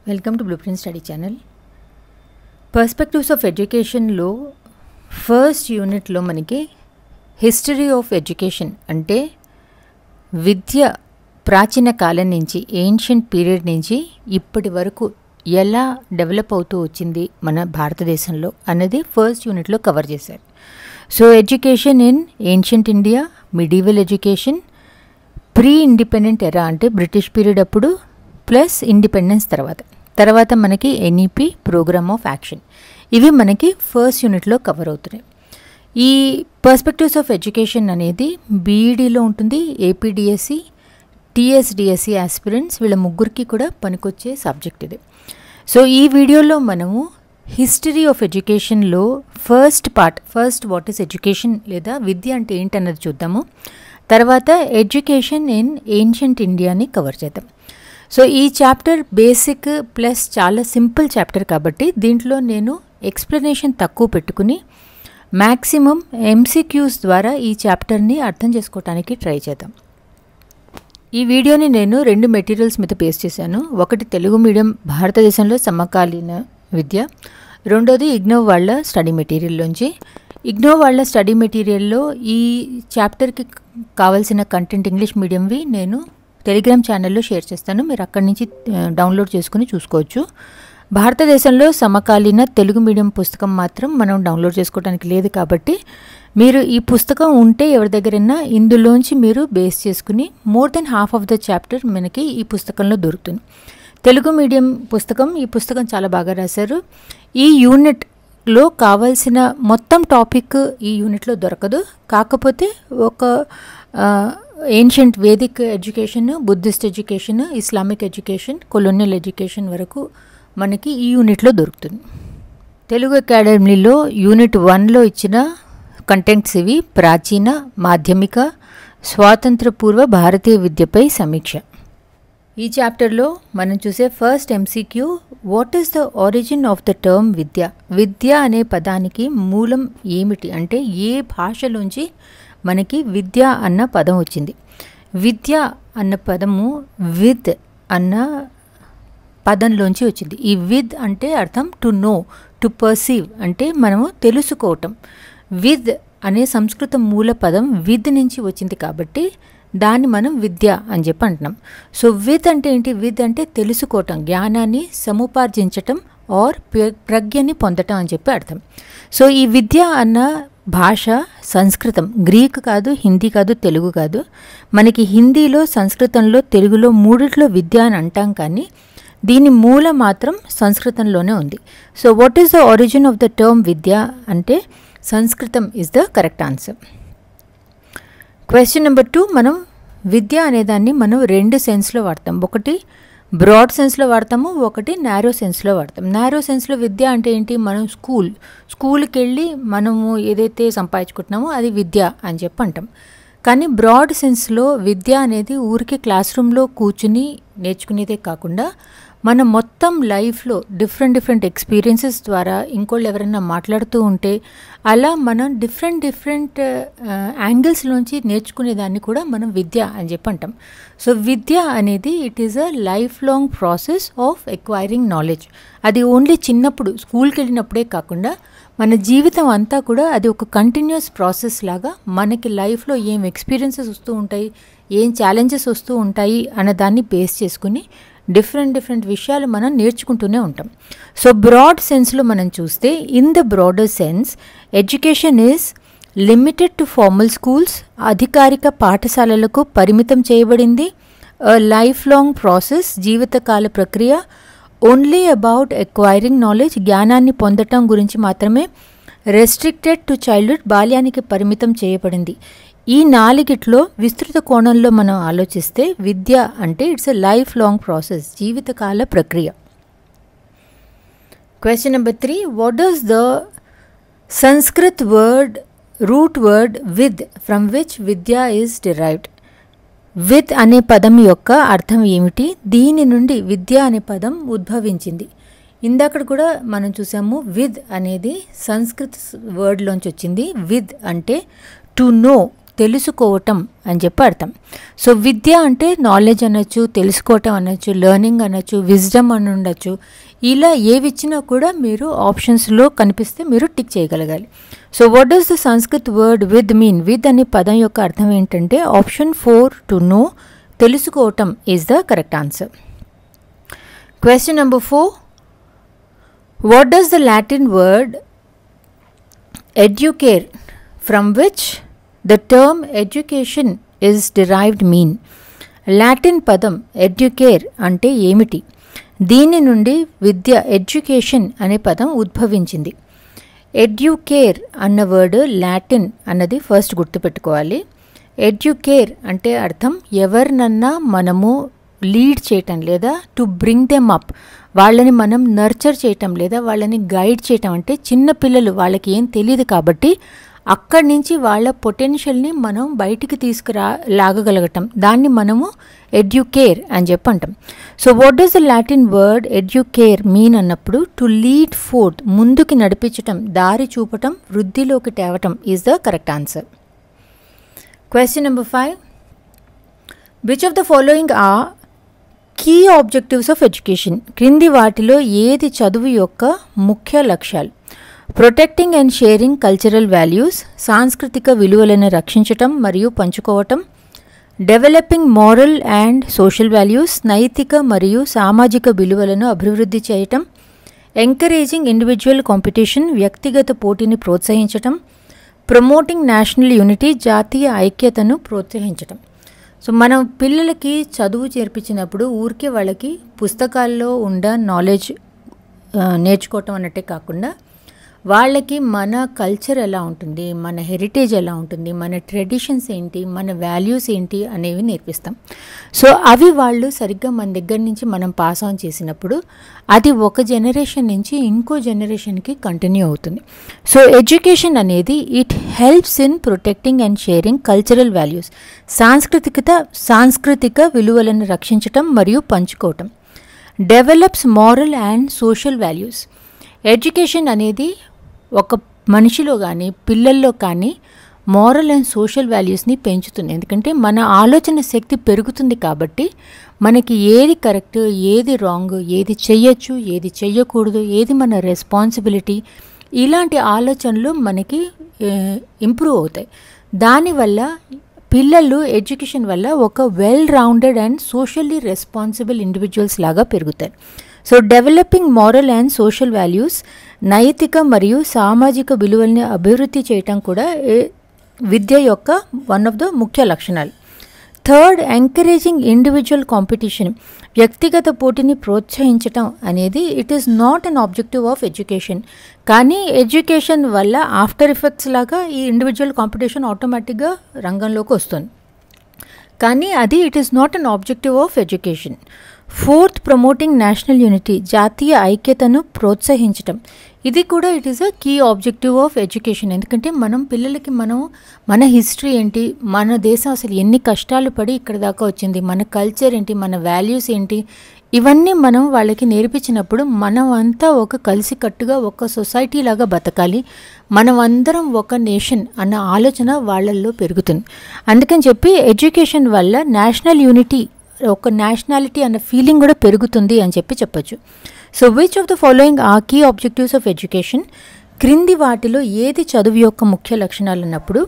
Welcome to blueprint study channel. Perspectives of ఎడ్యుకేషన్లో first యూనిట్లో మనకి హిస్టరీ ఆఫ్ ఎడ్యుకేషన్ అంటే విద్య ప్రాచీన కాలం నుంచి ఏన్షియంట్ పీరియడ్ నుంచి ఇప్పటి వరకు ఎలా డెవలప్ అవుతూ వచ్చింది మన భారతదేశంలో అన్నది ఫస్ట్ యూనిట్లో కవర్ చేశారు. So education in ancient India, medieval education, pre independent ఎరా అంటే బ్రిటిష్ పీరియడ్ అప్పుడు, ప్లస్ ఇండిపెండెన్స్ తర్వాత మనకి ఎన్ఈపి ప్రోగ్రామ్ ఆఫ్ యాక్షన్, ఇవి మనకి ఫస్ట్ యూనిట్లో కవర్ అవుతున్నాయి. ఈ పర్స్పెక్టివ్స్ ఆఫ్ ఎడ్యుకేషన్ అనేది బీఈడీలో ఉంటుంది, ఏపీడిఎస్సి, టీఎస్డిఎస్సి ఆస్పిరెంట్స్ వీళ్ళ ముగ్గురికి కూడా పనికొచ్చే సబ్జెక్ట్ ఇది. సో ఈ వీడియోలో మనము హిస్టరీ ఆఫ్ ఎడ్యుకేషన్లో ఫస్ట్ వాట్ ఈస్ ఎడ్యుకేషన్ లేదా విద్య అంటే ఏంటన్నది చూద్దాము. తర్వాత ఎడ్యుకేషన్ ఇన్ ఏన్షియంట్ ఇండియాని కవర్ చేద్దాం. సో ఈ చాప్టర్ బేసిక్ ప్లస్ చాలా సింపుల్ చాప్టర్ కాబట్టి దీంట్లో నేను ఎక్స్ప్లెనేషన్ తక్కువ పెట్టుకుని మ్యాక్సిమం ఎంసీక్యూస్ ద్వారా ఈ చాప్టర్ని అర్థం చేసుకోవడానికి ట్రై చేద్దాం. ఈ వీడియోని నేను 2 మెటీరియల్స్ మీద పేస్ట్ చేశాను. ఒకటి తెలుగు మీడియం భారతదేశంలో సమకాలీన విద్య, రెండోది ఇగ్నో వాళ్ళ స్టడీ మెటీరియల్లోంచి. ఇగ్నో వాళ్ళ స్టడీ మెటీరియల్లో ఈ చాప్టర్కి కావాల్సిన కంటెంట్ ఇంగ్లీష్ మీడియంవి నేను టెలిగ్రామ్ ఛానల్లో షేర్ చేస్తాను, మీరు అక్కడి నుంచి డౌన్లోడ్ చేసుకుని చూసుకోవచ్చు. భారతదేశంలో సమకాలీన తెలుగు మీడియం పుస్తకం మాత్రం మనం డౌన్లోడ్ చేసుకోవడానికి లేదు కాబట్టి మీరు ఈ పుస్తకం ఉంటే ఎవరి దగ్గరైనా ఇందులోంచి మీరు బేస్ చేసుకుని more than half of the chapter మనకి ఈ పుస్తకంలో దొరుకుతుంది. తెలుగు మీడియం పుస్తకం, ఈ పుస్తకం చాలా బాగా రాశారు. ఈ యూనిట్లో కావాల్సిన మొత్తం టాపిక్ ఈ యూనిట్లో దొరకదు, కాకపోతే ఒక ancient Vedic education, Buddhist education, Islamic education, colonial education వరకు మనకి ఈ యూనిట్లో దొరుకుతుంది. తెలుగు అకాడమీలో యూనిట్ 1లో ఇచ్చిన కంటెంట్స్ ఇవి: ప్రాచీన, మాధ్యమిక, స్వాతంత్ర పూర్వ భారతీయ విద్యపై సమీక్ష. ఈ చాప్టర్లో మనం చూసే first MCQ, what is the origin of the term vidya? విద్య అనే పదానికి మూలం ఏమిటి అంటే ఏ భాషలోంచి మనకి విద్య అన్న పదం వచ్చింది? విద్య అన్న పదము విద్ అన్న పదంలోంచి వచ్చింది. ఈ విద్ అంటే అర్థం టు నో, టు పర్సీవ్ అంటే మనము తెలుసుకోవటం. విద్ అనే సంస్కృత మూల పదం విద్ నుంచి వచ్చింది కాబట్టి దాన్ని మనం విద్య అని చెప్పి అంటున్నాం. సో విద్ అంటే ఏంటి? విద్ అంటే తెలుసుకోవటం, జ్ఞానాన్ని సముపార్జించటం ఆర్ ప్రజ్ఞని పొందటం అని చెప్పి అర్థం. సో ఈ విద్య అన్న భాష సంస్కృతం, గ్రీక్ కాదు, హిందీ కాదు, తెలుగు కాదు. మనకి హిందీలో, సంస్కృతంలో, తెలుగులో మూడిట్లో విద్య అని అంటాం, కానీ దీని మూల మాత్రం సంస్కృతంలోనే ఉంది. So what is the origin of the term vidya అంటే సంస్కృతం is the correct answer. Question number 2, మనం విద్య అనేదాన్ని మనం 2 సెన్స్లో వాడతాం. ఒకటి బ్రాడ్ సెన్స్లో వాడతాము, ఒకటి నారో సెన్స్లో వాడతాం. నారో సెన్స్లో విద్య అంటే ఏంటి? మనం స్కూల్కి వెళ్ళి మనము ఏదైతే సంపాదించుకుంటున్నామో అది విద్య అని చెప్పి అంటాం. కానీ బ్రాడ్ సెన్స్లో విద్య అనేది ఊరికి క్లాస్ రూమ్లో కూర్చుని నేర్చుకునేదే కాకుండా మన మొత్తం లైఫ్లో డిఫరెంట్ ఎక్స్పీరియన్సెస్ ద్వారా ఇంకోళ్ళు ఎవరైనా మాట్లాడుతూ ఉంటే అలా మనం డిఫరెంట్ యాంగిల్స్లోంచి నేర్చుకునేదాన్ని కూడా మనం విద్య అని చెప్పి అంటాం. సో విద్య అనేది it is a life long process of acquiring knowledge. అది ఓన్లీ చిన్నప్పుడు స్కూల్కి వెళ్ళినప్పుడే కాకుండా మన జీవితం అంతా కూడా అది ఒక కంటిన్యూస్ ప్రాసెస్ లాగా మనకి లైఫ్లో ఏం ఎక్స్పీరియన్సెస్ వస్తూ ఉంటాయి, ఏం ఛాలెంజెస్ వస్తూ ఉంటాయి అన్న దాన్ని బేస్ చేసుకుని డిఫరెంట్ విషయాలు మనం నేర్చుకుంటూనే ఉంటాం. సో బ్రాడ్ సెన్స్లో మనం చూస్తే, in the broader sense education is limited to formal schools, అధికారిక పాఠశాలలకు పరిమితం చేయబడింది. లైఫ్ లాంగ్ ప్రాసెస్, జీవితకాల ప్రక్రియ. ఓన్లీ అబౌట్ ఎక్వైరింగ్ నాలెడ్జ్, జ్ఞానాన్ని పొందటం గురించి మాత్రమే. రెస్ట్రిక్టెడ్ టు చైల్డ్హుడ్, బాల్యానికి పరిమితం చేయబడింది. ఈ 4గిట్లో విస్తృత కోణంలో మనం ఆలోచిస్తే విద్య అంటే it's a lifelong process, జీవితకాల ప్రక్రియ. Question number 3, what does the Sanskrit root word vid from which vidya is derived? విద్ అనే పదం యొక్క అర్థం ఏమిటి? దీని నుండి విద్య అనే పదం ఉద్భవించింది. ఇందాక కూడా మనం చూసాము, విద్ అనేది సంస్కృత్ వర్డ్లోంచి వచ్చింది. విద్ అంటే టు నో, తెలుసుకోవటం అని చెప్పి అర్థం. సో విద్య అంటే నాలెడ్జ్ అనొచ్చు, తెలుసుకోవటం అనొచ్చు, లెర్నింగ్ అనొచ్చు, విజ్డమ్ అని ఉండొచ్చు. ఇలా ఏవి ఇచ్చినా కూడా మీరు ఆప్షన్స్లో కనిపిస్తే మీరు టిక్ చేయగలగాలి. So what does the Sanskrit word with mean? With అనే పదం యొక్క అర్థం ఏంటంటే ఆప్షన్ 4 టు నో, తెలుసుకోవటం is the correct answer. Question number 4, what does the Latin word educare from which the term education is derived mean? Latin పదం educare అంటే ఏమిటి? దీని నుండి విద్య ఎడ్యుకేషన్ అనే పదం ఉద్భవించింది. ఎడ్యుకేర్ అన్న వర్డ్ లాటిన్ అన్నది ఫస్ట్ గుర్తుపెట్టుకోవాలి. ఎడ్యుకేర్ అంటే అర్థం ఎవరినన్నా మనము లీడ్ చేయటం లేదా టు బ్రింగ్ దెమ్ అప్, వాళ్ళని మనం నర్చర్ చేయటం లేదా వాళ్ళని గైడ్ చేయటం. అంటే చిన్నపిల్లలు వాళ్ళకి ఏం తెలియదు కాబట్టి అక్కడి నుంచి వాళ్ళ పొటెన్షియల్ని మనం బయటికి లాగగలగటం, దాన్ని మనము ఎడ్యుకేర్ అని చెప్పి అంటాం. So what does the Latin word educare mean అన్నప్పుడు టు లీడ్ ఫోర్త్, ముందుకి నడిపించటం, దారి చూపటం, వృద్ధిలోకి తేవటం is the correct answer. Question number 5, which of the following are key objectives of education? క్రింది వాటిలో ఏది చదువు యొక్క ముఖ్య లక్ష్యాలు? Protecting and sharing cultural values, సాంస్కృతిక విలువలను రక్షించటం మరియు పంచుకోవటం, developing moral and social values, నైతిక మరియు సామాజిక విలువలను అభివృద్ధి చేయటం, ఎంకరేజింగ్ ఇండివిజువల్ కాంపిటీషన్, వ్యక్తిగత పోటీని ప్రోత్సహించటం, ప్రమోటింగ్ నేషనల్ యూనిటీ, జాతీయ ఐక్యతను ప్రోత్సహించటం. సో మనం పిల్లలకి చదువు చేర్పించినప్పుడు ఊరికే వాళ్ళకి పుస్తకాల్లో ఉండ నాలెడ్జ్ నేర్చుకోవటం అన్నట్టే కాకుండా వాళ్ళకి మన కల్చర్ ఎలా ఉంటుంది, మన హెరిటేజ్ ఎలా ఉంటుంది, మన ట్రెడిషన్స్ ఏంటి, మన వాల్యూస్ ఏంటి అనేవి నేర్పిస్తాం. సో అవి వాళ్ళు సరిగ్గా మన దగ్గర నుంచి మనం పాస్ ఆన్ చేసినప్పుడు అది ఒక జనరేషన్ నుంచి ఇంకో జనరేషన్కి కంటిన్యూ అవుతుంది. సో ఎడ్యుకేషన్ అనేది it helps in protecting and sharing cultural values, సాంస్కృతిక విలువలను రక్షించటం మరియు పంచుకోవటం, develops moral and social values. Education అనేది ఒక మనిషిలో కానీ పిల్లల్లో కానీ మోరల్ అండ్ సోషల్ వాల్యూస్ని పెంచుతుంది. ఎందుకంటే మన ఆలోచన శక్తి పెరుగుతుంది కాబట్టి మనకి ఏది కరెక్ట్, ఏది రాంగ్, ఏది చెయ్యొచ్చు, ఏది చెయ్యకూడదు, ఏది మన రెస్పాన్సిబిలిటీ, ఇలాంటి ఆలోచనలు మనకి ఇంప్రూవ్ అవుతాయి. దానివల్ల పిల్లలు ఎడ్యుకేషన్ వల్ల ఒక well rounded and socially responsible individuals లాగా పెరుగుతారు. So developing moral and social values, నైతిక మరియు సామాజిక విలువల్ని అభివృద్ధి చేయటం కూడా విద్య యొక్క వన్ ఆఫ్ ద ముఖ్య లక్షణాలు. థర్డ్, ఎంకరేజింగ్ ఇండివిజువల్ కాంపిటీషన్, వ్యక్తిగత పోటీని ప్రోత్సహించటం అనేది it is not an objective of education. కానీ ఎడ్యుకేషన్ వల్ల ఆఫ్టర్ ఎఫెక్ట్స్ లాగా ఈ ఇండివిజువల్ కాంపిటీషన్ ఆటోమేటిక్గా రంగంలోకి వస్తుంది. కానీ అది it is not an objective of education. Fourth, promoting national unity, జాతీయ ఐక్యతను ప్రోత్సహించటం, ఇది కూడా it is a key objective of education. ఎందుకంటే మనం పిల్లలకి మన హిస్టరీ ఏంటి, మన దేశం అసలు ఎన్ని కష్టాలు పడి ఇక్కడ దాకా వచ్చింది, మన కల్చర్ ఏంటి, మన వాల్యూస్ ఏంటి, ఇవన్నీ మనం వాళ్ళకి నేర్పించినప్పుడు మనం అంతా ఒక కలిసికట్టుగా ఒక సొసైటీ లాగా బతకాలి, మనం అందరం ఒక నేషన్ అన్న ఆలోచన వాళ్ళల్లో పెరుగుతుంది. అందుకని చెప్పి ఎడ్యుకేషన్ వల్ల నేషనల్ యూనిటీ, ఒక నేషనాలిటీ అన్న ఫీలింగ్ కూడా పెరుగుతుంది అని చెప్పొచ్చు. So which of the following are key objectives of education? క్రింది వాటిలో ఏది చదువు యొక్క ముఖ్య లక్షణాలు అన్నప్పుడు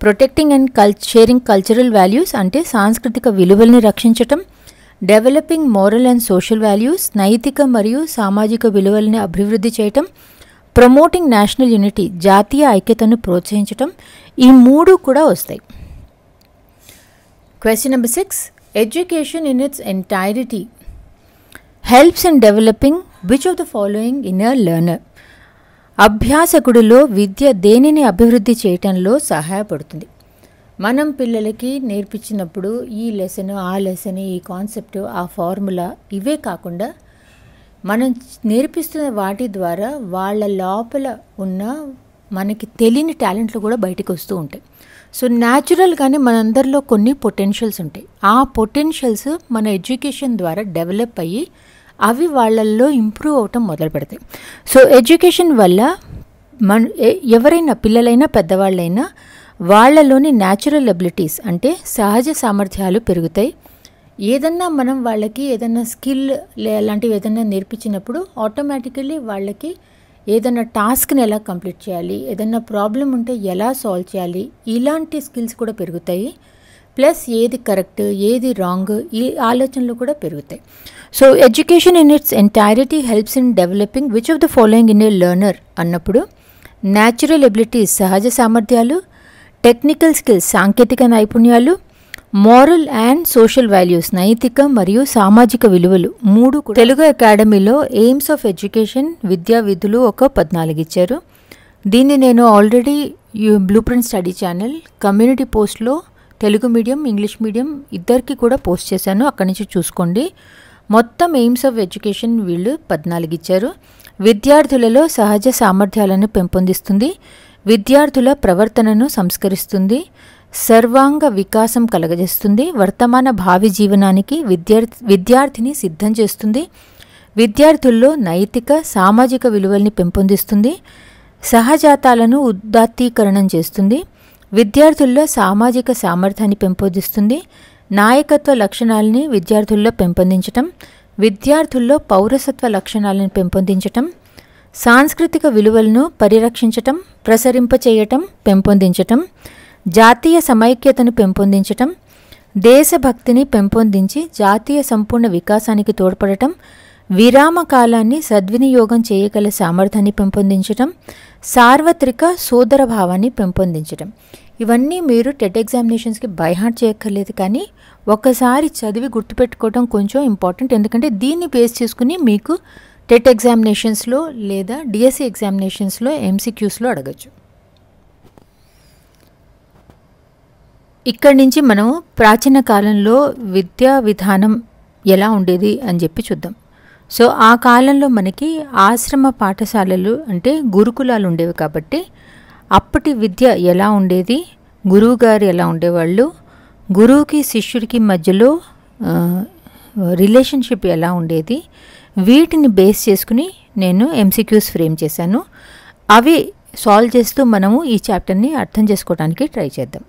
protecting and sharing cultural values అంటే సాంస్కృతిక విలువల్ని రక్షించటం, developing moral and social values, నైతిక మరియు సామాజిక విలువల్ని అభివృద్ధి చేయటం, ప్రమోటింగ్ నేషనల్ యూనిటీ, జాతీయ ఐక్యతను ప్రోత్సహించటం, ఈ మూడు కూడా వస్తాయి. Question number 6, education in its entirety helps in developing which of the following in a learner? అభ్యాసకుడిలో విద్య దేనిని అభివృద్ధి చేయటంలో సహాయపడుతుంది? మనం పిల్లలకి నేర్పించినప్పుడు ఈ లెసన్, ఆ లెసన్, ఈ కాన్సెప్ట్, ఆ ఫార్ములా, ఇవే కాకుండా మనం నేర్పిస్తున్న వాటి ద్వారా వాళ్ళ లోపల ఉన్న మనకి తెలియని టాలెంట్లు కూడా బయటకు వస్తూ ఉంటాయి. సో న్యాచురల్గానే మనందరిలో కొన్ని పొటెన్షియల్స్ ఉంటాయి. ఆ పొటెన్షియల్స్ మన ఎడ్యుకేషన్ ద్వారా డెవలప్ అయ్యి అవి వాళ్ళల్లో ఇంప్రూవ్ అవటం మొదలు పెడతాయి. సో ఎడ్యుకేషన్ వల్ల ఎవరైనా పిల్లలైనా పెద్దవాళ్ళైనా వాళ్ళలోని న్యాచురల్ ఎబిలిటీస్ అంటే సహజ సామర్థ్యాలు పెరుగుతాయి. ఏదన్నా మనం వాళ్ళకి ఏదన్నా స్కిల్ అలాంటివి ఏదన్నా నేర్పించినప్పుడు ఆటోమేటికల్లీ వాళ్ళకి ఏదన్నా టాస్క్ని ఎలా కంప్లీట్ చేయాలి, ఏదన్నా ప్రాబ్లం ఉంటే ఎలా సాల్వ్ చేయాలి, ఇలాంటి స్కిల్స్ కూడా పెరుగుతాయి. ప్లస్ ఏది కరెక్ట్ ఏది రాంగ్ ఈ ఆలోచనలు కూడా పెరుగుతాయి. So education in it's entirety helps in developing which of the following in a learner అన్నప్పుడు న్యాచురల్ ఎబిలిటీస్ సహజ సామర్థ్యాలు, టెక్నికల్ స్కిల్స్ సాంకేతిక నైపుణ్యాలు, మోరల్ అండ్ సోషల్ వాల్యూస్ నైతిక మరియు సామాజిక విలువలు 3 తెలుగు అకాడమీలో ఎయిమ్స్ ఆఫ్ ఎడ్యుకేషన్ విద్యా విధులు ఒక 14 ఇచ్చారు. దీన్ని నేను already blue print study channel community పోస్ట్లో తెలుగు మీడియం ఇంగ్లీష్ మీడియం ఇద్దరికి కూడా పోస్ట్ చేశాను, అక్కడి నుంచి చూసుకోండి. మొత్తం ఎయిమ్స్ ఆఫ్ ఎడ్యుకేషన్ వీళ్ళు 14 ఇచ్చారు. విద్యార్థులలో సహజ సామర్థ్యాలను పెంపొందిస్తుంది, విద్యార్థుల ప్రవర్తనను సంస్కరిస్తుంది, సర్వాంగ వికాసం కలగజేస్తుంది, వర్తమాన భావి జీవనానికి విద్యార్థిని సిద్ధం చేస్తుంది, విద్యార్థుల్లో నైతిక సామాజిక విలువల్ని పెంపొందిస్తుంది, సహజాతాలను ఉదాత్తీకరణం చేస్తుంది, విద్యార్థుల్లో సామాజిక సామర్థ్యాన్ని పెంపొందిస్తుంది, నాయకత్వ లక్షణాలని విద్యార్థుల్లో పెంపొందించటం, విద్యార్థుల్లో పౌరసత్వ లక్షణాలను పెంపొందించటం, సాంస్కృతిక విలువలను పరిరక్షించటం, ప్రసరింపచేయటం, పెంపొందించటం, జాతీయ సమైక్యతను పెంపొందించటం, దేశభక్తిని పెంపొందించి జాతీయ సంపూర్ణ వికాసానికి తోడ్పడటం, విరామ కాలాన్ని సద్వినియోగం చేయగల సామర్థ్యాన్ని పెంపొందించటం, సార్వత్రిక సోదరభావాన్ని పెంపొందించటం. ఇవన్నీ మీరు టెట్ ఎగ్జామినేషన్స్కి బైహార్ట్ చేయక్కర్లేదు, కానీ ఒక్కసారి చదివి గుర్తుపెట్టుకోవడం కొంచెం ఇంపార్టెంట్. ఎందుకంటే దీన్ని బేస్ చేసుకుని మీకు టెట్ ఎగ్జామినేషన్స్లో లేదా డిఎస్సి ఎగ్జామినేషన్స్లో ఎంసీక్యూస్లో అడగచ్చు. ఇక్కడి నుంచి మనం ప్రాచీన కాలంలో విద్యా విధానం ఎలా ఉండేది అని చెప్పి చూద్దాం. సో ఆ కాలంలో మనకి ఆశ్రమ పాఠశాలలు అంటే గురుకులాలు ఉండేవి కాబట్టి అప్పటి విద్య ఎలా ఉండేది, గురువుగారు ఎలా ఉండేవాళ్ళు, గురువుకి శిష్యుడికి మధ్యలో రిలేషన్షిప్ ఎలా ఉండేది, వీటిని బేస్ చేసుకుని నేను ఎంసీక్యూస్ ఫ్రేమ్ చేశాను. అవి సాల్వ్ చేస్తూ మనము ఈ చాప్టర్ని అర్థం చేసుకోవడానికి ట్రై చేద్దాం.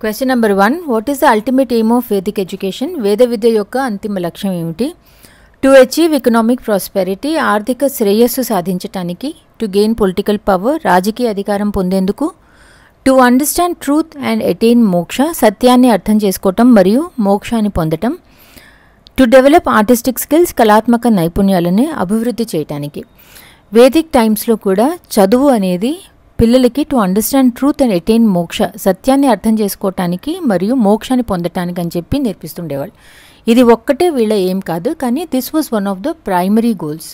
Question number 1, what is the ultimate aim of Vedic education? వేద విద్య యొక్క అంతిమ లక్ష్యం ఏమిటి? టు అచీవ్ ఎకనామిక్ ప్రాస్పెరిటీ, ఆర్థిక శ్రేయస్సు సాధించటానికి, టు గెయిన్ పొలిటికల్ పవర్, రాజకీయ అధికారం పొందేందుకు, to understand truth and attain మోక్ష, సత్యాన్ని అర్థం చేసుకోవటం మరియు మోక్షాన్ని పొందటం, టు డెవలప్ ఆర్టిస్టిక్ స్కిల్స్, కళాత్మక నైపుణ్యాలని అభివృద్ధి చేయటానికి. వేదిక్ టైమ్స్లో కూడా చదువు అనేది పిల్లలకి to understand truth and attain మోక్ష, సత్యాన్ని అర్థం చేసుకోవటానికి మరియు మోక్షాన్ని పొందటానికి అని చెప్పి నేర్పిస్తుండేవాళ్ళు. ఇది ఒక్కటే వీళ్ళ ఏం కాదు, కానీ this was one of the primary goals.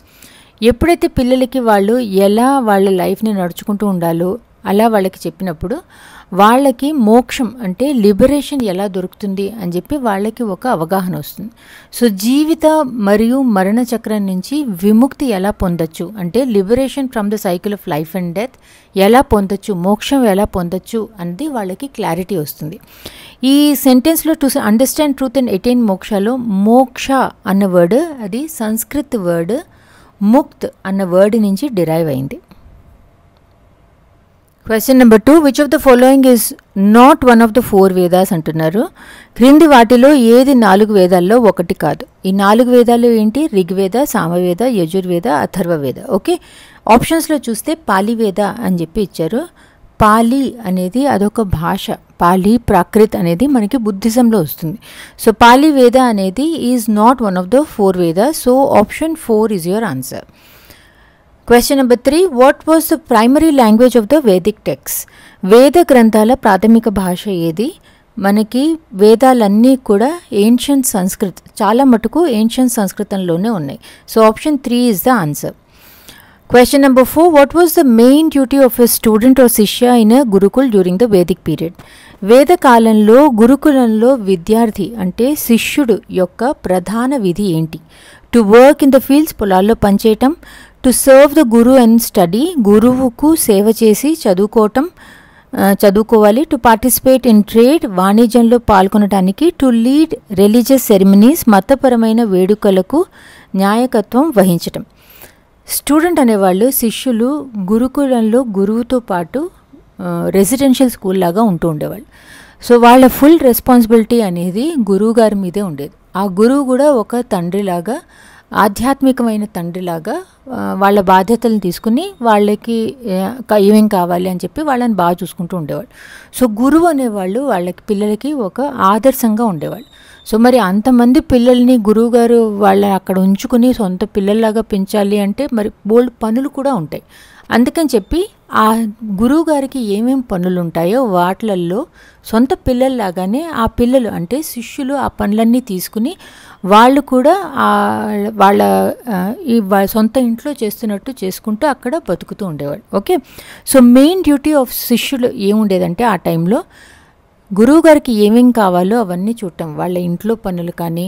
ఎప్పుడైతే పిల్లలకి వాళ్ళు ఎలా వాళ్ళ లైఫ్ని నడుచుకుంటూ ఉండాలో అలా వాళ్ళకి చెప్పినప్పుడు వాళ్ళకి మోక్షం అంటే లిబరేషన్ ఎలా దొరుకుతుంది అని చెప్పి వాళ్ళకి ఒక అవగాహన వస్తుంది. సో జీవిత మరియు మరణ చక్రం నుంచి విముక్తి ఎలా పొందొచ్చు అంటే liberation from the cycle of life and death ఎలా పొందొచ్చు, మోక్షం ఎలా పొందొచ్చు అనేది వాళ్ళకి క్లారిటీ వస్తుంది. ఈ సెంటెన్స్లో to understand truth and attain మోక్షలో మోక్ష అన్న వర్డ్ అది సంస్కృత్ వర్డ్ ముక్త్ అన్న వర్డ్ నుంచి డిరైవ్ అయింది. Question number 2, which of the following is not one of the 4 Vedas అంటున్నారు. క్రింది వాటిలో ఏది 4 వేదాల్లో ఒకటి కాదు. ఈ 4 వేదాలు ఏంటి? ఋగ్వేద, సామవేద, యజుర్వేద, అథర్వవేద. ఓకే, ఆప్షన్స్లో చూస్తే పాలివేద అని చెప్పి ఇచ్చారు. పాలి అనేది అదొక భాష, పాలి ప్రాకృత్ అనేది మనకి బుద్ధిజంలో వస్తుంది. సో పాలివేద అనేది is not one of the 4 Vedas. So option 4 is your answer. Question number 3, what was the primary language of the Vedic text? వేద గ్రంథాల ప్రాథమిక భాష ఏది? మనకి వేదాలన్నీ కూడా ఏన్షియంట్ సంస్కృత్, చాలా మటుకు ఏన్షియంట్ సంస్కృతంలోనే ఉన్నాయి. So option 3 is the answer. Question number 4, what was the main duty of a student or shishya in a gurukul during the Vedic period? వేద కాలంలో గురుకులంలో విద్యార్థి అంటే శిష్యుడు యొక్క ప్రధాన విధి ఏంటి? To work in the fields, పొలాల్లో పనిచేయటం, to serve the guru and study, గురువుకు సేవ చేసి చదువుకోవాలి, టు పార్టిసిపేట్ ఇన్ ట్రేడ్, వాణిజ్యంలో పాల్గొనడానికి, టు లీడ్ రిలీజియస్ సెరమనీస్, మతపరమైన వేడుకలకు న్యాయకత్వం వహించటం. స్టూడెంట్ అనేవాళ్ళు శిష్యులు గురుకులంలో గురువుతో పాటు రెసిడెన్షియల్ స్కూల్ లాగా ఉంటూ ఉండేవాళ్ళు. సో వాళ్ళ ఫుల్ రెస్పాన్సిబిలిటీ అనేది గురువు గారి మీదే ఉండేది. ఆ గురువు కూడా ఒక తండ్రిలాగా, ఆధ్యాత్మికమైన తండ్రిలాగా వాళ్ళ బాధ్యతలను తీసుకుని వాళ్ళకి ఏమేం కావాలి అని చెప్పి వాళ్ళని బాగా చూసుకుంటూ ఉండేవాళ్ళు. సో గురువు అనేవాళ్ళు వాళ్ళకి పిల్లలకి ఒక ఆదర్శంగా ఉండేవాళ్ళు. సో మరి అంతమంది పిల్లల్ని గురువుగారు వాళ్ళని అక్కడ ఉంచుకుని సొంత పిల్లల్లాగా పెంచాలి అంటే మరి బోల్డ్ పనులు కూడా ఉంటాయి. అందుకని చెప్పి ఆ గురువు గారికి ఏమేం పనులు ఉంటాయో వాటిలల్లో సొంత పిల్లల్లాగానే ఆ పిల్లలు అంటే శిష్యులు ఆ పనులన్నీ తీసుకుని వాళ్ళు కూడా వాళ్ళ సొంత ఇంట్లో చేస్తున్నట్టు చేసుకుంటూ అక్కడ బతుకుతూ ఉండేవాళ్ళు. Okay, so main duty of శిష్యులు ఏముండేదంటే ఆ టైంలో గురువు గారికి ఏమేం కావాలో అవన్నీ చూడటం, వాళ్ళ ఇంట్లో పనులు కానీ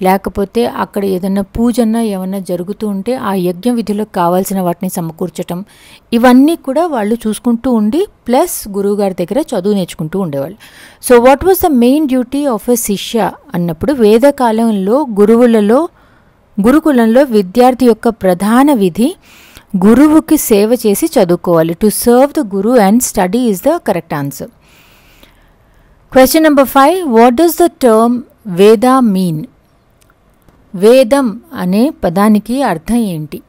లేకపోతే అక్కడ ఏదైనా పూజన్నా ఏమన్నా జరుగుతూ ఉంటే ఆ యజ్ఞ విధులకు కావాల్సిన వాటిని సమకూర్చటం, ఇవన్నీ కూడా వాళ్ళు చూసుకుంటూ ఉండి ప్లస్ గురువు గారి దగ్గర చదువు నేర్చుకుంటూ ఉండేవాళ్ళు. So what was the main duty of ఎ శిష్య అన్నప్పుడు వేదకాలంలో గురుకులంలో విద్యార్థి యొక్క ప్రధాన విధి గురువుకి సేవ చేసి చదువుకోవాలి. To serve the guru and study is the correct answer. Question number 5. What does the term Veda mean? వేదం అనే పదానికి అర్థం ఏంటి?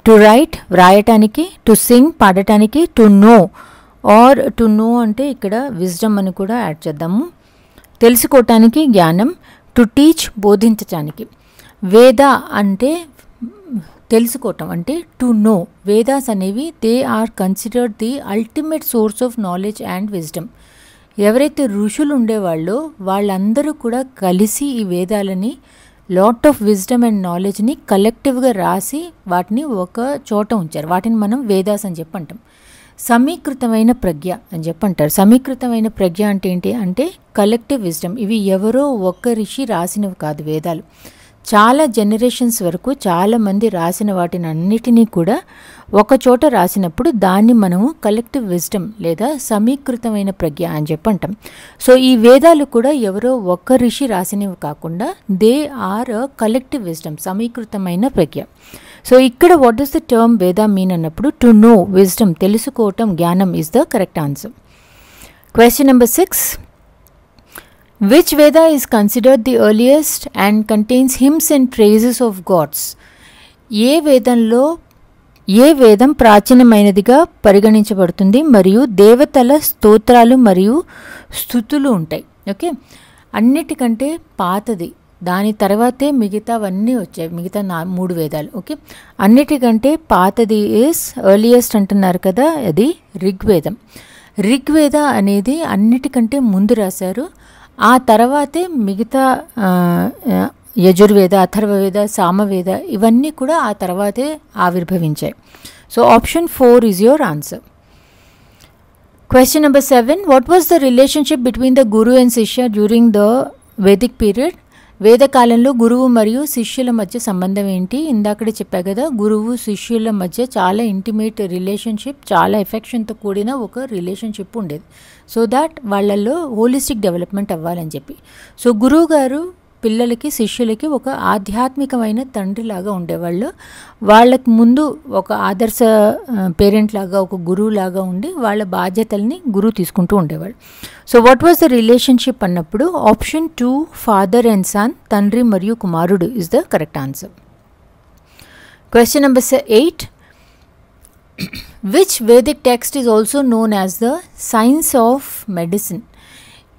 టు రైట్ వ్రాయటానికి, టు సింగ్ పాడటానికి, to know or to know అంటే ఇక్కడ విజ్డమ్ అని కూడా యాడ్ చేద్దాము, తెలుసుకోవటానికి జ్ఞానం, టు టీచ్ బోధించటానికి. వేద అంటే తెలుసుకోవటం అంటే టు నో. వేదాస్ అనేవి they are considered the ultimate source of knowledge and wisdom. ఎవరైతే ఋషులు ఉండేవాళ్ళో వాళ్ళందరూ కూడా కలిసి ఈ వేదాలని లాట్ ఆఫ్ విజ్డమ్ అండ్ నాలెడ్జ్ని కలెక్టివ్గా రాసి వాటిని ఒక చోట ఉంచారు. వాటిని మనం వేదాస్ అని చెప్పి అంటాం. సమీకృతమైన ప్రజ్ఞ అని చెప్పి అంటారు. సమీకృతమైన ప్రజ్ఞ అంటే ఏంటి అంటే కలెక్టివ్ విజ్డమ్. ఇవి ఎవరో ఒక్క ఋషి రాసినవి కాదు వేదాలు. చాలా జనరేషన్స్ వరకు చాలామంది రాసిన వాటిని అన్నిటినీ కూడా ఒక చోట రాసినప్పుడు దాన్ని మనము కలెక్టివ్ విజ్డమ్ లేదా సమీకృతమైన ప్రజ్ఞ అని చెప్పి అంటాం. సో ఈ వేదాలు కూడా ఎవరో ఒక్క ఋషి రాసినవి కాకుండా దే ఆర్ కలెక్టివ్ విజ్డమ్, సమీకృతమైన ప్రజ్ఞ. సో ఇక్కడ what does the term Veda mean అన్నప్పుడు టు నో, విజ్డమ్, తెలుసుకోవటం, జ్ఞానం is the correct answer. Question number 6. Which Veda is considered the earliest and contains hymns and praises of gods? ఏ వేదం ప్రాచీనమైనదిగా పరిగణించబడుతుంది మరియు దేవతల స్తోత్రాలు మరియు స్తుతులు ఉంటాయి. ఓకే, అన్నిటికంటే పాతది, దాని తర్వాతే మిగతావన్నీ వచ్చాయి, మిగతా 3 వేదాలు. ఓకే, అన్నిటికంటే పాతది ఈజ్ ఎర్లియస్ట్ అంటున్నారు కదా, అది ఋగ్వేదం. ఋగ్వేద అనేది అన్నిటికంటే ముందు రాశారు. ఆ తర్వాతే మిగతా యజుర్వేద, అథర్వవేద, సామవేద ఇవన్నీ కూడా ఆ తర్వాతే ఆవిర్భవించాయి. So option 4 is your answer. Question number 7. What was the relationship between the guru and shishya during the Vedic period? వేదకాలంలో గురువు మరియు శిష్యుల మధ్య సంబంధం ఏంటి? ఇందాకడే చెప్పా కదా, గురువు శిష్యుల మధ్య చాలా ఇంటిమేట్ రిలేషన్షిప్, చాలా ఎఫెక్షన్తో కూడిన ఒక రిలేషన్షిప్ ఉండేది. సో దాట్ వాళ్ళల్లో హోలిస్టిక్ డెవలప్మెంట్ అవ్వాలని చెప్పి. సో గురువు గారు పిల్లలకి, శిష్యులకి ఒక ఆధ్యాత్మికమైన తండ్రిలాగా ఉండేవాళ్ళు. వాళ్ళకి ముందు ఒక ఆదర్శ పేరెంట్ లాగా, ఒక గురువు లాగా ఉండి వాళ్ళ బాధ్యతల్ని గురువు తీసుకుంటూ ఉండేవాళ్ళు. So what was the relationship అన్నప్పుడు ఆప్షన్ 2 ఫాదర్ అండ్ సన్, తండ్రి మరియు కుమారుడు is the correct answer. Question number 8. Which Vedic text is also known as the science of medicine?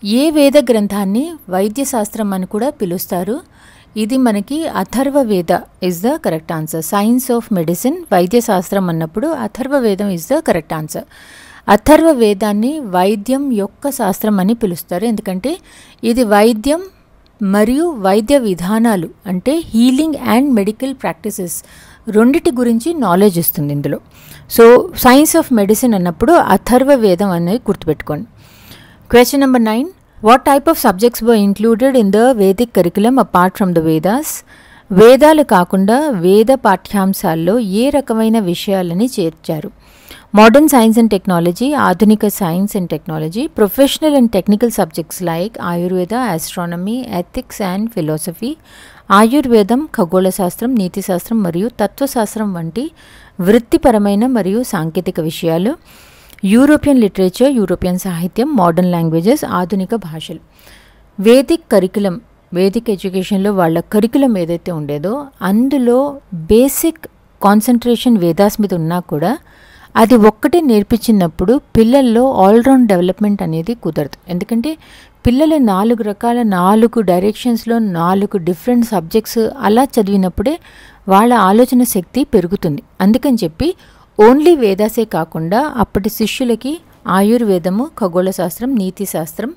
ఏ వేద గ్రంథాన్ని వైద్యశాస్త్రం అని కూడా పిలుస్తారు? ఇది మనకి Atharva Veda is the correct answer. Science of medicine, వైద్యశాస్త్రం అన్నప్పుడు అథర్వ వేదం is the correct answer. Atharva వేదాన్ని వైద్యం యొక్క శాస్త్రం అని పిలుస్తారు. ఎందుకంటే ఇది వైద్యం మరియు వైద్య విధానాలు అంటే హీలింగ్ అండ్ మెడికల్ ప్రాక్టీసెస్ రెండిటి గురించి నాలెడ్జ్ ఇస్తుంది ఇందులో. సో సైన్స్ ఆఫ్ మెడిసిన్ అన్నప్పుడు అథర్వ వేదం అనేది గుర్తుపెట్టుకోండి. Question number 9. What type of subjects were included in the Vedic curriculum apart from the Vedas? వేదాలు కాకుండా వేద పాఠ్యాంశాల్లో ఏ రకమైన విషయాలని చేర్చారు? మోడర్న్ సైన్స్ అండ్ టెక్నాలజీ, ఆధునిక science and technology, professional and technical subjects like Ayurveda, astronomy, ethics and philosophy. ఆయుర్వేదం ఖగోళ శాస్త్రం, నీతి శాస్త్రం మరియు తత్వశాస్త్రం వంటి వృత్తిపరమైన మరియు సాంకేతిక విషయాలు. యూరోపియన్ లిటరేచర్, యూరోపియన్ సాహిత్యం, మోడర్న్ లాంగ్వేజెస్, ఆధునిక భాషలు. వేదిక్ కరికులం, వేదిక్ ఎడ్యుకేషన్లో వాళ్ళ కరికులం ఏదైతే ఉండేదో అందులో బేసిక్ కాన్సన్ట్రేషన్ వేదాస్ మీద ఉన్నా కూడా అది ఒక్కటే నేర్పించినప్పుడు పిల్లల్లో ఆల్రౌండ్ డెవలప్మెంట్ అనేది కుదరదు. ఎందుకంటే పిల్లలు 4 రకాల 4 డైరెక్షన్స్లో 4 డిఫరెంట్ సబ్జెక్ట్స్ అలా చదివినప్పుడే వాళ్ళ ఆలోచన శక్తి పెరుగుతుంది. అందుకని చెప్పి ఓన్లీ వేదాసే కాకుండా అప్పటి శిష్యులకి ఆయుర్వేదము, ఖగోళ శాస్త్రం, నీతి శాస్త్రం,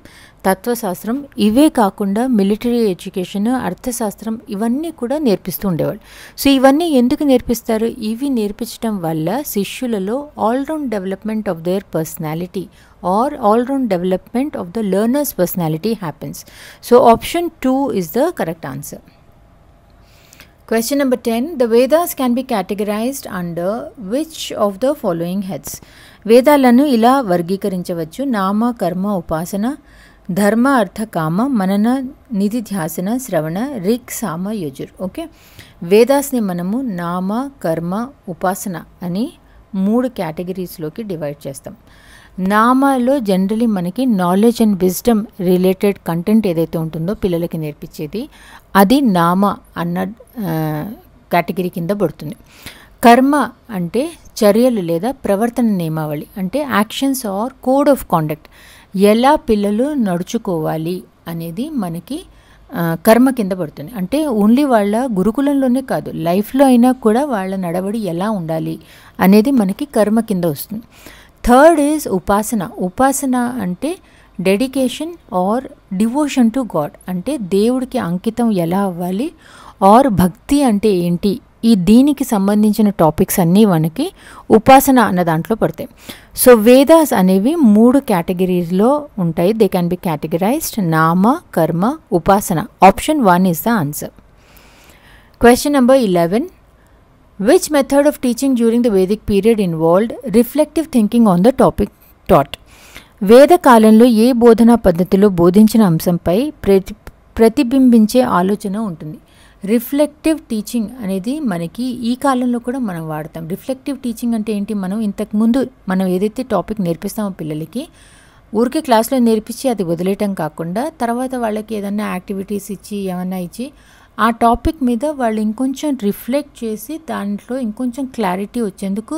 తత్వశాస్త్రం ఇవే కాకుండా మిలిటరీ ఎడ్యుకేషన్, అర్థశాస్త్రం ఇవన్నీ కూడా నేర్పిస్తూ ఉండేవాళ్ళు. సో ఇవన్నీ ఎందుకు నేర్పిస్తారు? ఇవి నేర్పించడం వల్ల శిష్యులలో all round development of their personality or all-round development of the learner's personality happens. So option 2 is the correct answer. Question number 10. The Vedas can be categorized under which of the following heads? వేదాలను ఇలా వర్గీకరించవచ్చు: నామ, కర్మ, ఉపాసన, ధర్మ, అర్థ, కామ, మనన, నిధిధ్యాసన, శ్రవణ, రిక్, సామ, యజుర్. ఓకే, వేదాస్ని మనము నామ, కర్మ, ఉపాసన అని 3 కేటగిరీస్లోకి డివైడ్ చేస్తాం. నామాలో జనరలీ మనకి knowledge and wisdom related content ఏదైతే ఉంటుందో పిల్లలకి నేర్పించేది అది నామ అన్న కేటగిరీ కింద పడుతుంది. కర్మ అంటే చర్యలు లేదా ప్రవర్తన నియమావళి, అంటే actions or code of conduct, ఎలా పిల్లలు నడుచుకోవాలి అనేది మనకి కర్మ కింద పడుతుంది. అంటే ఓన్లీ వాళ్ళ గురుకులంలోనే కాదు, లైఫ్లో అయినా కూడా వాళ్ళ నడవడి ఎలా ఉండాలి అనేది మనకి కర్మ కింద వస్తుంది. థర్డ్ ఈజ్ ఉపాసన. ఉపాసన అంటే dedication or devotion to god, అంటే దేవుడికి అంకితం ఎలా అవ్వాలి, ఆర్ భక్తి అంటే ఏంటి, ఈ దీనికి సంబంధించిన టాపిక్స్ అన్నీ మనకి ఉపాసన అన్న దాంట్లో పడతాయి. సో వేదాస్ అనేవి 3 కేటగిరీస్లో ఉంటాయి. దే క్యాన్ బి కేటగిరైజ్డ్ నామ, కర్మ, ఉపాసన. Option 1 is the answer. Question number 11. Which method of teaching during the Vedic period involved reflective thinking on the topic taught? వేద కాలంలో ఏ బోధనా పద్ధతిలో బోధించిన అంశంపై ప్రతిబింబించే ఆలోచన ఉంటుంది. రిఫ్లెక్టివ్ టీచింగ్ అనేది మనకి ఈ కాలంలో కూడా మనం వాడతాం. రిఫ్లెక్టివ్ టీచింగ్ అంటే ఏంటి? మనం ఇంతకుముందు మనం ఏదైతే టాపిక్ నేర్పిస్తామో పిల్లలకి ఊరికే క్లాస్లో నేర్పించి అది వదిలేయటం కాకుండా తర్వాత వాళ్ళకి ఏదన్నా యాక్టివిటీస్ ఇచ్చి ఏమన్నా ఇచ్చి ఆ టాపిక్ మీద వాళ్ళు ఇంకొంచెం రిఫ్లెక్ట్ చేసి దాంట్లో ఇంకొంచెం క్లారిటీ వచ్చేందుకు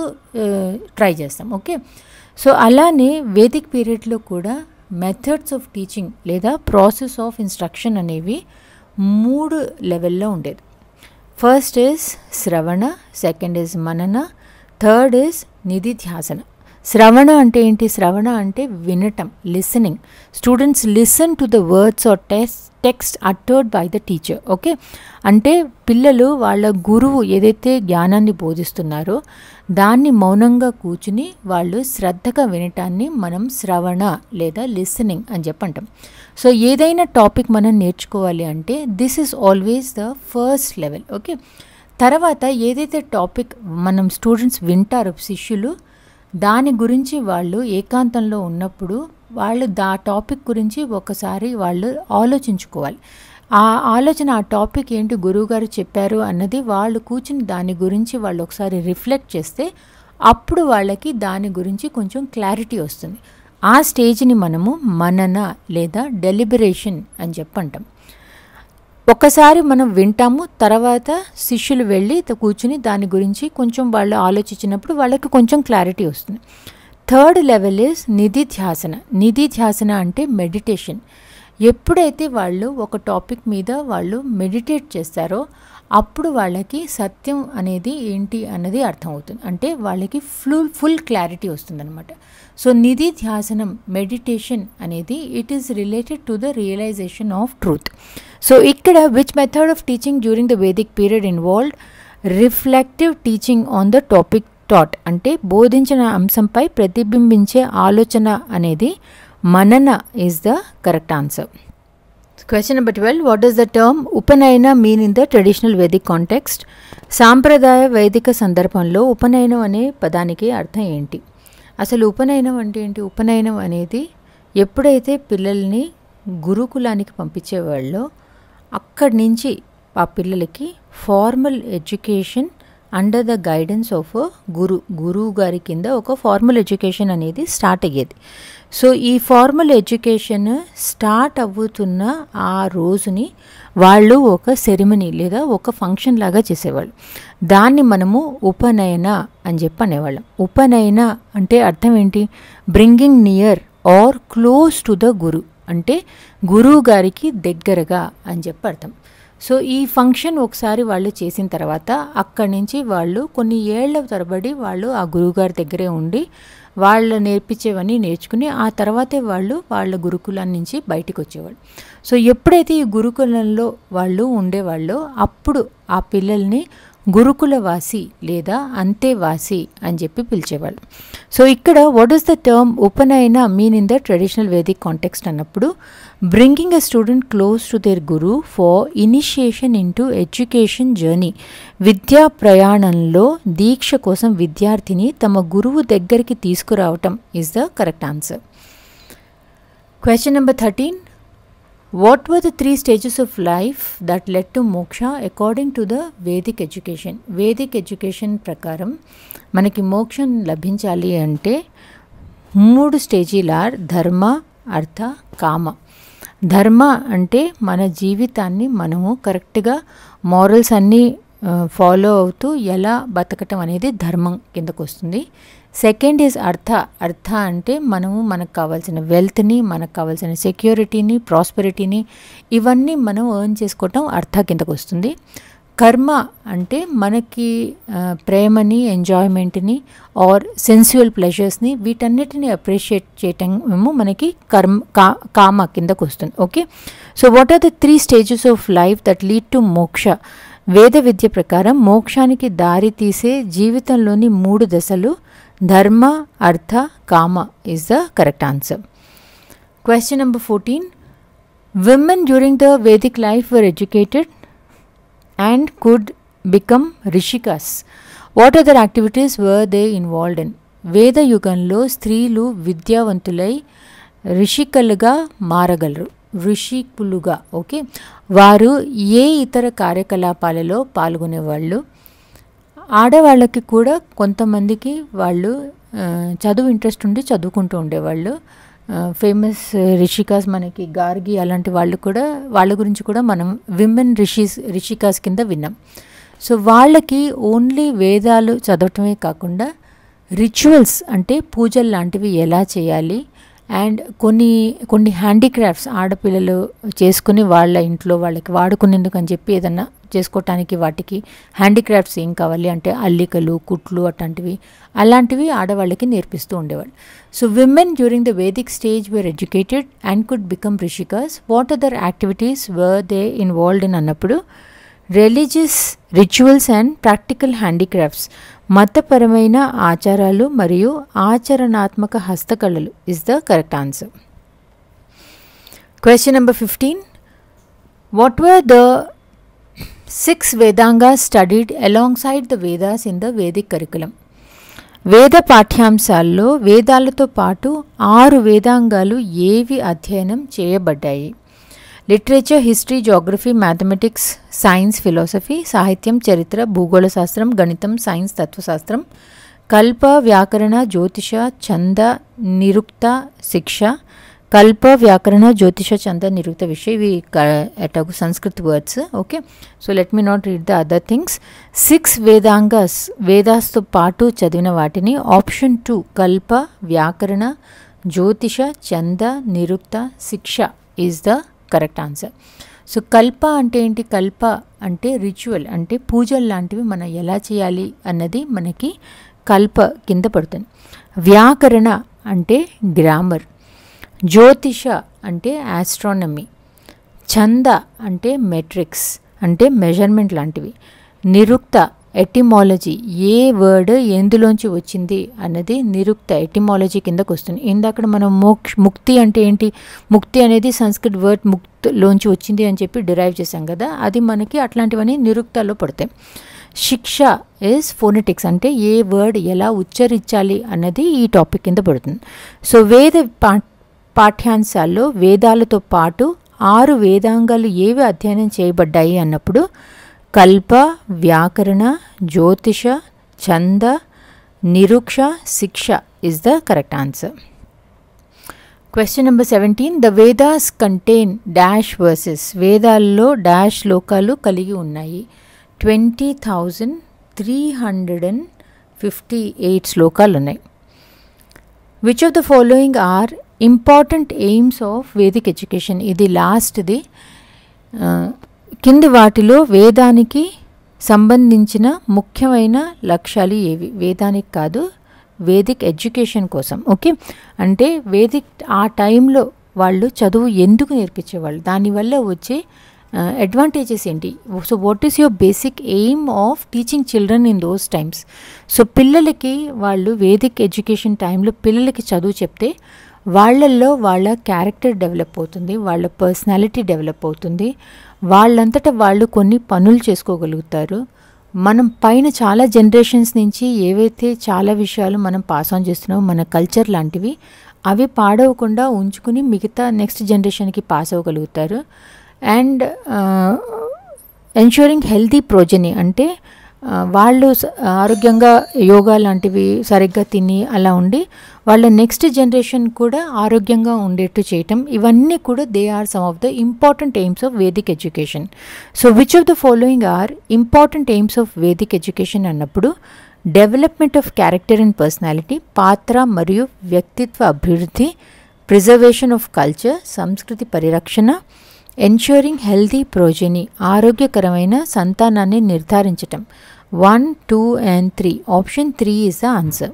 ట్రై చేస్తాం. ఓకే, సో అలానే వేదిక్ పీరియడ్లో కూడా మెథడ్స్ ఆఫ్ టీచింగ్ లేదా ప్రాసెస్ ఆఫ్ ఇన్స్ట్రక్షన్ అనేవి 3 లెవెల్లో ఉండేది. ఫస్ట్ ఈజ్ శ్రవణ, సెకండ్ ఈజ్ మనన, థర్డ్ ఈజ్ నిధిధ్యాసన. శ్రవణ అంటే ఏంటి? శ్రవణ అంటే వినటం, listening. Students listen to the words or text uttered by the teacher. Okay, అంటే పిల్లలు వాళ్ళ గురువు ఏదైతే జ్ఞానాన్ని బోధిస్తున్నారో దాన్ని మౌనంగా కూర్చుని వాళ్ళు శ్రద్ధగా వినటాన్ని మనం శ్రవణ లేదా లిసనింగ్ అని చెప్పంటాం. సో ఏదైనా టాపిక్ మనం నేర్చుకోవాలి అంటే this is always the first level. Okay, తర్వాత ఏదైతే టాపిక్ మనం స్టూడెంట్స్ వింటారో శిష్యులు, దాని గురించి వాళ్ళు ఏకాంతంలో ఉన్నప్పుడు వాళ్ళు ఆ టాపిక్ గురించి ఒకసారి వాళ్ళు ఆలోచించుకోవాలి. ఆ ఆలోచన, ఆ టాపిక్ ఏంటి గురువుగారు చెప్పారు అన్నది వాళ్ళు కూర్చుని దాని గురించి వాళ్ళు ఒకసారి రిఫ్లెక్ట్ చేస్తే అప్పుడు వాళ్ళకి దాని గురించి కొంచెం క్లారిటీ వస్తుంది. ఆ స్టేజ్ని మనము మనన లేదా డెలిబరేషన్ అని చెప్పంటాం. ఒకసారి మనం వింటాము, తర్వాత శిష్యులు వెళ్ళి కూర్చుని దాని గురించి కొంచెం వాళ్ళు ఆలోచించినప్పుడు వాళ్ళకి కొంచెం క్లారిటీ వస్తుంది. Third level is nididhyasana. Nididhyasana అంటే మెడిటేషన్. ఎప్పుడైతే వాళ్ళు ఒక టాపిక్ మీద వాళ్ళు మెడిటేట్ చేస్తారో అప్పుడు వాళ్ళకి సత్యం అనేది ఏంటి అన్నది అర్థమవుతుంది. అంటే వాళ్ళకి ఫుల్ క్లారిటీ వస్తుందన్నమాట. సో నిధిధ్యాసనం, మెడిటేషన్ అనేది it is related to the realization of truth. So ఇక్కడ which method of teaching during the Vedic period involved reflective teaching on the topic taught, అంటే బోధించిన అంశంపై ప్రతిబింబించే ఆలోచన అనేది manana is the correct answer. Question number 12. What does the term Upanayana mean in the traditional Vedic context? సాంప్రదాయ వైదిక సందర్భంలో ఉపనయనం అనే పదానికి అర్థం ఏంటి? అసలు ఉపనయనం అంటే ఏంటి? ఉపనయనం అనేది ఎప్పుడైతే పిల్లల్ని గురుకులానికి పంపించేవాళ్ళో అక్కడి నుంచి ఆ పిల్లలకి formal education under the guidance of గురువు గారి కింద ఒక ఫార్మల్ ఎడ్యుకేషన్ అనేది స్టార్ట్ అయ్యేది. సో ఈ ఫార్మల్ ఎడ్యుకేషన్ స్టార్ట్ అవుతున్న ఆ రోజుని వాళ్ళు ఒక సెరిమనీ లేదా ఒక ఫంక్షన్ లాగా చేసేవాళ్ళు. దాన్ని మనము ఉపనయన అని చెప్పి అనేవాళ్ళం. ఉపనయన అంటే అర్థం ఏంటి? Bringing near or close to the guru, అంటే గురువు గారికి దగ్గరగా అని చెప్పి అర్థం. సో ఈ ఫంక్షన్ ఒకసారి వాళ్ళు చేసిన తర్వాత అక్కడి నుంచి వాళ్ళు కొన్ని ఏళ్ల తరబడి వాళ్ళు ఆ గురువుగారి దగ్గరే ఉండి వాళ్ళు నేర్పించేవన్నీ నేర్చుకుని ఆ తర్వాతే వాళ్ళు వాళ్ళ గురుకులం నుంచి బయటికి వచ్చేవాళ్ళు. సో ఎప్పుడైతే ఈ గురుకులంలో వాళ్ళు ఉండేవాళ్ళో అప్పుడు ఆ పిల్లల్ని గురుకులవాసి లేదా అంతేవాసి అని చెప్పి పిలిచేవాళ్ళు. సో ఇక్కడ what is the term upanayana mean in the traditional Vedic context అన్నప్పుడు bringing a student close to their guru for initiation into education journey. విద్యా ప్రయాణంలో దీక్ష కోసం విద్యార్థిని తమ గురువు దగ్గరికి తీసుకురావటం is the correct answer. Question number 13. What were the 3 stages of life that led to moksha according to the Vedic education? Vedic education ప్రకారం మనకి మోక్షం లభించాలి అంటే 3 స్టేజీల ధర్మ, అర్థ, కామ. ధర్మ అంటే మన జీవితాన్ని మనము కరెక్ట్గా మారల్స్ అన్నీ ఫాలో అవుతూ ఎలా బతకటం అనేది ధర్మం కిందకు వస్తుంది. సెకండ్ ఈజ్ అర్థ. అర్థ అంటే మనము మనకు కావాల్సిన వెల్త్ని, మనకు కావాల్సిన సెక్యూరిటీని, ప్రాస్పెరిటీని ఇవన్నీ మనం ఎర్న్ చేసుకోవటం అర్థ కిందకు వస్తుంది. కర్మ అంటే మనకి ప్రేమని, ఎంజాయ్మెంట్ని ఆర్ సెన్సువల్ ప్లెజర్స్ని వీటన్నిటిని అప్రిషియేట్ చేయటం ఏమో మనకి కామ కిందకు వస్తుంది. Okay, so what are the 3 stages of life that lead to moksha? వేద విద్య ప్రకారం మోక్షానికి దారి తీసే జీవితంలోని 3 దశలు dharma, artha, kama is the correct answer. Question number 14. Women during the Vedic life were educated and could become rishikas. What other activities were they involved in? వేద యుగంలో స్త్రీలు విద్యావంతులై ఋషికలుగా మారగలరు. ఋషికులుగా. ఓకే, వారు ఏ ఇతర కార్యకలాపాలలో పాల్గొనేవాళ్ళు? ఆడవాళ్ళకి కూడా కొంతమందికి వాళ్ళు చదువు ఇంట్రెస్ట్ ఉండి చదువుకుంటూ ఉండేవాళ్ళు. ఫేమస్ రిషికాస్ మనకి గార్గి అలాంటి వాళ్ళు కూడా, వాళ్ళ గురించి కూడా మనం విమెన్ రిషికాస్ కింద విన్నాం. సో వాళ్ళకి ఓన్లీ వేదాలు చదవటమే కాకుండా రిచువల్స్ అంటే పూజలు లాంటివి ఎలా చేయాలి అండ్ కొన్ని హ్యాండీక్రాఫ్ట్స్ ఆడపిల్లలు చేసుకుని వాళ్ళ ఇంట్లో వాళ్ళకి వాడుకునేందుకు అని చెప్పి ఏదన్నా చేసుకోవటానికి వాటికి హ్యాండీక్రాఫ్ట్స్ ఏం కావాలి అంటే అల్లికలు, కుట్లు అలాంటివి ఆడవాళ్ళకి నేర్పిస్తూ ఉండేవాళ్ళు. So women during the Vedic stage were educated and could become rishikas. What other activities were they involved in అన్నప్పుడు religious rituals and practical handicrafts, మతపరమైన ఆచారాలు మరియు ఆచరణాత్మక హస్తకళలు is the correct answer. Question number 15. What were the 6 Vedangas studied alongside the Vedas in the Vedic curriculum? వేద పాఠ్యాంశాల్లో వేదాలతో పాటు 6 వేదాంగాలు ఏవి అధ్యయనం చేయబడ్డాయి? Literature, history, geography, mathematics, science, philosophy, సాహిత్యం, చరిత్ర, భూగోళ శాస్త్రం, గణితం, సైన్స్, తత్వశాస్త్రం, కల్ప, వ్యాకరణ, జ్యోతిష, ఛంద, నిరుక్త, శిక్ష. కల్ప, వ్యాకరణ, జ్యోతిష, ఛంద, నిరుక్త విషయ ఇవి ఎటాగు Sanskrit words. Okay, so let me not read the other things. 6 Vedangas వేదాస్తో పాటు చదివిన వాటిని ఆప్షన్ 2 కల్ప, వ్యాకరణ, జ్యోతిష, ఛంద, నిరుక్త, శిక్ష is the correct answer. So కల్ప అంటే ఏంటి? కల్ప అంటే రిచువల్, అంటే పూజలు లాంటివి మనం ఎలా చేయాలి అన్నది మనకి కల్ప కింద పడుతుంది. వ్యాకరణ అంటే గ్రామర్, జ్యోతిష అంటే ఆస్ట్రానమీ, ఛంద అంటే మెట్రిక్స్ అంటే మెజర్మెంట్ లాంటివి, నిరుక్త ఎటిమాలజీ ఏ వర్డ్ ఎందులోంచి వచ్చింది అన్నది నిరుక్త ఎటిమాలజీ కిందకు వస్తుంది. ఇందాక మనం ముక్తి అంటే ఏంటి? ముక్తి అనేది సంస్కృత్ వర్డ్ ముక్తిలోంచి వచ్చింది అని చెప్పి డిరైవ్ చేశాం కదా, అది మనకి అట్లాంటివన్నీ నిరుక్తలో పడతాయి. శిక్ష ఇస్ ఫోనెటిక్స్ అంటే ఏ వర్డ్ ఎలా ఉచ్చరించాలి అన్నది ఈ టాపిక్ కింద పడుతుంది. సో వేద పాఠ్యాంశాల్లో వేదాలతో పాటు 6 వేదాంగాలు ఏవి అధ్యయనం చేయబడ్డాయి అన్నప్పుడు కల్ప, వ్యాకరణ, జ్యోతిష, ఛంద, నిరుక్ష, శిక్ష is the correct answer. Question number 17. The Vedas contain dash verses. వేదాల్లో డాష్ శ్లోకాలు కలిగి ఉన్నాయి. 20,358 శ్లోకాలు ఉన్నాయి. Which of the following are important aims of Vedic education? ఇది లాస్ట్ది. కింది వాటిలో వేదానికి సంబంధించిన ముఖ్యమైన లక్ష్యాలు ఏవి? వేదానికి కాదు, వేదిక్ ఎడ్యుకేషన్ కోసం. ఓకే, అంటే వేదిక్ ఆ టైంలో వాళ్ళు చదువు ఎందుకు నేర్పించేవాళ్ళు, దానివల్ల వచ్చే అడ్వాంటేజెస్ ఏంటి? So what is your basic aim of teaching children in those times? So పిల్లలకి వాళ్ళు వేదిక్ ఎడ్యుకేషన్ టైంలో పిల్లలకి చదువు చెప్తే వాళ్ళల్లో వాళ్ళ క్యారెక్టర్ డెవలప్ అవుతుంది, వాళ్ళ పర్సనాలిటీ డెవలప్ అవుతుంది, వాళ్ళంతటా వాళ్ళు కొన్ని పనులు చేసుకోగలుగుతారు. మనం పైన చాలా జనరేషన్స్ నుంచి ఏవైతే చాలా విషయాలు మనం పాస్ ఆన్ చేస్తున్నామో మన కల్చర్ లాంటివి, అవి పాడవకుండా ఉంచుకుని మిగతా నెక్స్ట్ జనరేషన్కి పాస్ అవ్వగలుగుతారు. అండ్ ఎన్ష్యూరింగ్ హెల్తీ ప్రోజనీ, అంటే వాళ్ళు ఆరోగ్యంగా యోగా లాంటివి సరిగ్గా తిని అలా ఉండి వాళ్ళ నెక్స్ట్ జనరేషన్ కూడా ఆరోగ్యంగా ఉండేట్టు చేయటం, ఇవన్నీ కూడా they are some of the important aims of Vedic education. So which of the following are important aims of Vedic education అన్నప్పుడు development of character and personality, పాత్ర మరియు వ్యక్తిత్వ అభివృద్ధి, ప్రిజర్వేషన్ ఆఫ్ కల్చర్, సంస్కృతి పరిరక్షణ, ఎన్ష్యూరింగ్ హెల్తీ ప్రోజనీ, ఆరోగ్యకరమైన సంతానాన్ని నిర్ధారించటం. 1, 2 and 3. Option 3 is the answer.